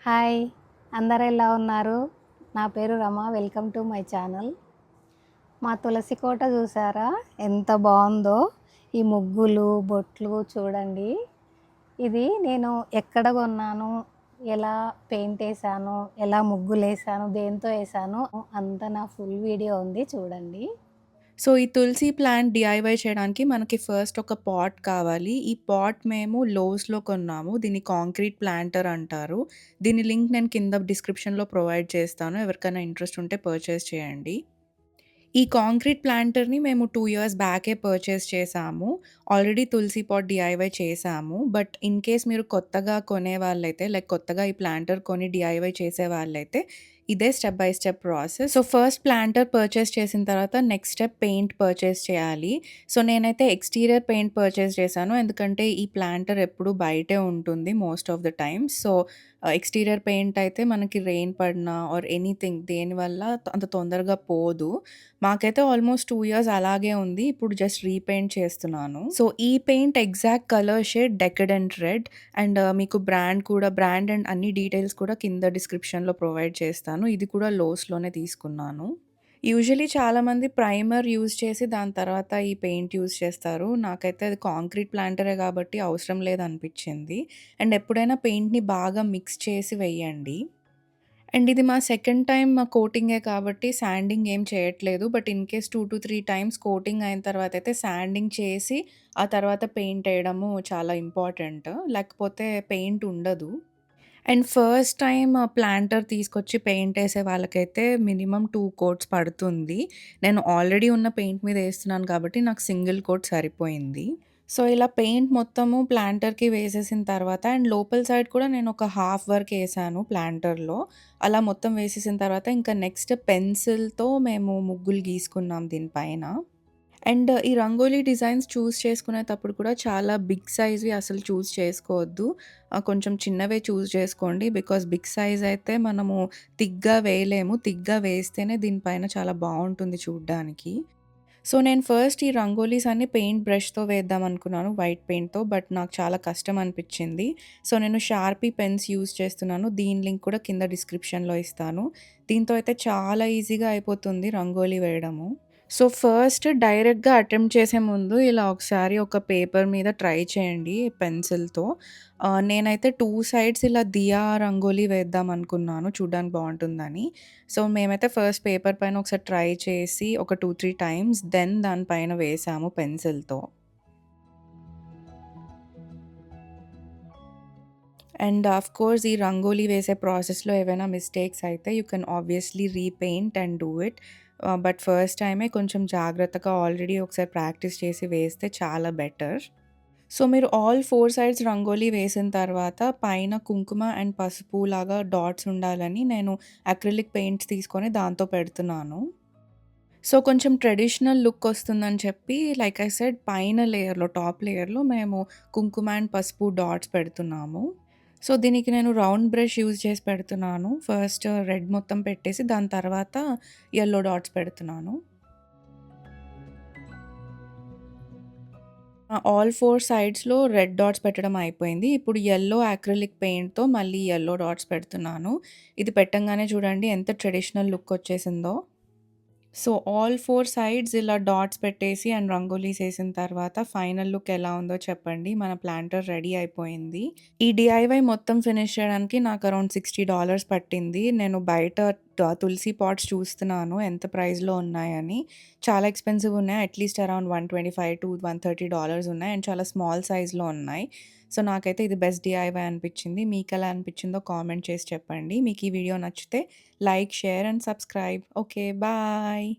Hi! అందరూ ఎలా ఉన్నారు? నా పేరు Rama. Welcome to my channel. మా తులసి కోట చూసారా? ఎంత బావుందో! ఈ ముగ్గులు, బొట్లు చూడండి. ఇది నేను ఎక్కడ కొన్నాను, ఎలా పెయింట్ ఏసాను, ఎలా ముగ్గులేసాను, దేనితో ఏసాను అంతా నా ఫుల్ వీడియో ఉంది చూడండి. సో, ఈ తులసి ప్లాంట్ డీఐవై చేయడానికి మనకి ఫస్ట్ ఒక పాట్ కావాలి. ఈ పాట్ మేము లోస్‌లో కొన్నాము. దీన్ని కాంక్రీట్ ప్లాంటర్ అంటారు. దీని లింక్ నేను కింద డిస్క్రిప్షన్‌లో ప్రొవైడ్ చేస్తాను. ఎవరికైనా ఇంట్రెస్ట్ ఉంటే పర్చేస్ చేయండి. ఈ కాంక్రీట్ ప్లాంటర్‌ని మేము 2 ఇయర్స్ బ్యాకే పర్చేస్ చేశాము. ఆల్రెడీ తులసి పాట్ డీఐవై చేశాము. బట్ ఇన్ కేస్ మీరు కొత్తగా కొనేవాళ్ళైతే లైక్ కొత్తగా ఈ ప్లాంటర్ కొని డీఐవై చేసేవాళ్ళైతే ఇదే step by step process. So, first planter purchase చేసిన తర్వాత నెక్స్ట్ స్టెప్ పెయింట్ పర్చేస్ చేయాలి. సో, నేనైతే ఎక్స్‌టీరియర్ పెయింట్ పర్చేస్ చేశాను. ఎందుకంటే ఈ ప్లాంటర్ ఎప్పుడు బయటే ఉంటుంది most of the times. So, exterior paint అయితే మనకి రెయిన్ పడినా ఆర్ ఎనీథింగ్ దేనివల్ల అంత తొందరగా పోదు. మాకైతే ఆల్మోస్ట్ 2 ఇయర్స్ అలాగే ఉంది. ఇప్పుడు జస్ట్ రీపెయింట్ చేస్తున్నాను. సో, ఈ paint exact colour shade decadent red and మీకు బ్రాండ్ అండ్ అన్ని డీటెయిల్స్ కూడా కింద డిస్క్రిప్షన్‌లో ప్రొవైడ్ చేస్తాను. ఇది కూడా లోస్‌లోనే తీసుకున్నాను. యూజువల్లీ చాలామంది ప్రైమర్ యూజ్ చేసి దాని తర్వాత ఈ పెయింట్ యూజ్ చేస్తారు. నాకైతే అది కాంక్రీట్ ప్లాంటరే కాబట్టి అవసరం లేదనిపిచ్చింది. అండ్ ఎప్పుడైనా పెయింట్‌ని బాగా మిక్స్ చేసి వెయ్యండి. అండ్ ఇది మా సెకండ్ టైమ్ కోటింగే కాబట్టి శాండింగ్ ఏం చేయట్లేదు. But in case 2-3 times coating అయిన తర్వాతయితే శాండింగ్ చేసి, ఆ తర్వాత పెయింట్ ఎయడము చాలా ఇంపార్టెంట్. లేకపోతే పెయింట్ ఉండదు. అండ్ ఫస్ట్ టైమ్ ప్లాంటర్ తీసుకొచ్చి పెయింట్ ఏసే వాళ్ళకైతే మినిమమ్ 2 కోట్స్ పడుతుంది. నేను ఆల్రెడీ ఉన్న పెయింట్ మీద ఏస్తున్నాను కాబట్టి నాకు సింగిల్ కోట్ సరిపోయింది. సో, ఇలా పెయింట్ మొత్తము ప్లాంటర్‌కి వేసేసిన తర్వాత అండ్ లోపల సైడ్ కూడా నేను ఒక హాఫ్ వరకు ఏసాను ప్లాంటర్‌లో. అలా మొత్తం వేసేసిన తర్వాత ఇంకా నెక్స్ట్ పెన్సిల్‌తో మేము ముగ్గులు గీసుకున్నాం దీని పైన. అండ్ ఈ రంగోలీ డిజైన్స్ చూజ్ చేసుకునేటప్పుడు కూడా చాలా బిగ్ సైజ్‌వి అసలు చూజ్ చేసుకోవద్దు. కొంచెం చిన్నవే చూజ్ చేసుకోండి. బికాజ్ బిగ్ సైజ్ అయితే మనము తిగ్గా వేయలేము. తిగ్గా వేస్తేనే దీని పైన చాలా బావుంటుంది చూడ్డానికి. సో, నేను ఫస్ట్ ఈ రంగోలీస్ అన్నీ పెయింట్ బ్రష్‌తో వేద్దామనుకున్నాను వైట్ పెయింట్‌తో. బట్ నాకు చాలా కష్టం అనిపిచ్చింది. సో, నేను షార్పీ పెన్స్ యూజ్ చేస్తున్నాను. దీని లింక్ కూడా కింద డిస్క్రిప్షన్‌లో ఇస్తాను. దీంతో అయితే చాలా ఈజీగా అయిపోతుంది రంగోలీ వేయడము. సో, ఫస్ట్ డైరెక్ట్‌గా అటెంప్ట్ చేసే ముందు ఇలా ఒకసారి ఒక పేపర్ మీద ట్రై చేయండి పెన్సిల్‌తో. నేనైతే 2 సైడ్స్ ఇలా దియా రంగోలీ వేద్దామనుకున్నాను చూడ్డానికి బావుంటుందని. సో, మేమైతే ఫస్ట్ పేపర్ పైన ఒకసారి ట్రై చేసి ఒక 2-3 టైమ్స్ దెన్ దాని పైన వేసాము పెన్సిల్‌తో. అండ్ ఆఫ్‌కోర్స్ ఈ రంగోలీ వేసే ప్రాసెస్‌లో ఏవైనా మిస్టేక్స్ అయితే you can obviously repaint and do it. But first టైమే కొంచెం జాగ్రత్తగా ఆల్రెడీ ఒకసారి ప్రాక్టీస్ చేసి వేస్తే చాలా బెటర్. సో, మీరు ఆల్ 4 సైడ్స్ రంగోలీ వేసిన తర్వాత పైన కుంకుమ అండ్ పసుపు లాగా డాట్స్ ఉండాలని నేను అక్రిలిక్ పెయింట్స్ తీసుకొని దాంతో పెడుతున్నాను. సో, కొంచెం ట్రెడిషనల్ లుక్ వస్తుందని చెప్పి లైక్ ఐ సెడ్ పైన లేయర్‌లో టాప్ లేయర్‌లో మేము కుంకుమ అండ్ పసుపు డాట్స్ పెడుతున్నాము. సో, దీనికి నేను రౌండ్ బ్రష్ యూజ్ చేసి పెడుతున్నాను. ఫస్ట్ రెడ్ మొత్తం పెట్టేసి దాని తర్వాత యెల్లో డాట్స్ పెడుతున్నాను. ఆల్ 4 సైడ్స్‌లో రెడ్ డాట్స్ పెట్టడం అయిపోయింది. ఇప్పుడు యెల్లో అక్రిలిక్ పెయింట్‌తో మళ్ళీ యెల్లో డాట్స్ పెడుతున్నాను. ఇది పెట్టంగానే చూడండి ఎంత ట్రెడిషనల్ లుక్ వచ్చేసిందో. సో, ఆల్ 4 సైడ్స్ ఇలా డాట్స్ పెట్టేసి అండ్ రంగోలీస్ ఏసిన తర్వాత ఫైనల్ లుక్ ఎలా ఉందో చెప్పండి. మన ప్లాంటర్ రెడీ అయిపోయింది. ఈ డీఐవై మొత్తం ఫినిష్ చేయడానికి నాకు అరౌండ్ $60 పట్టింది. నేను బయట తులసి పాట్స్ చూస్తున్నాను ఎంత ప్రైస్‌లో ఉన్నాయని. చాలా ఎక్స్‌పెన్సివ్ ఉన్నాయి. అట్‌లీస్ట్ అరౌండ్ $125-130 ఉన్నాయి అండ్ చాలా స్మాల్ సైజ్‌లో ఉన్నాయి. సో, నాకైతే ఇది బెస్ట్ డీఐవై అనిపిచ్చింది. మీకెలా అనిపిచ్చిందో కామెంట్ చేసి చెప్పండి. మీకు ఈ వీడియో నచ్చితే like, share and subscribe. Okay. Bye.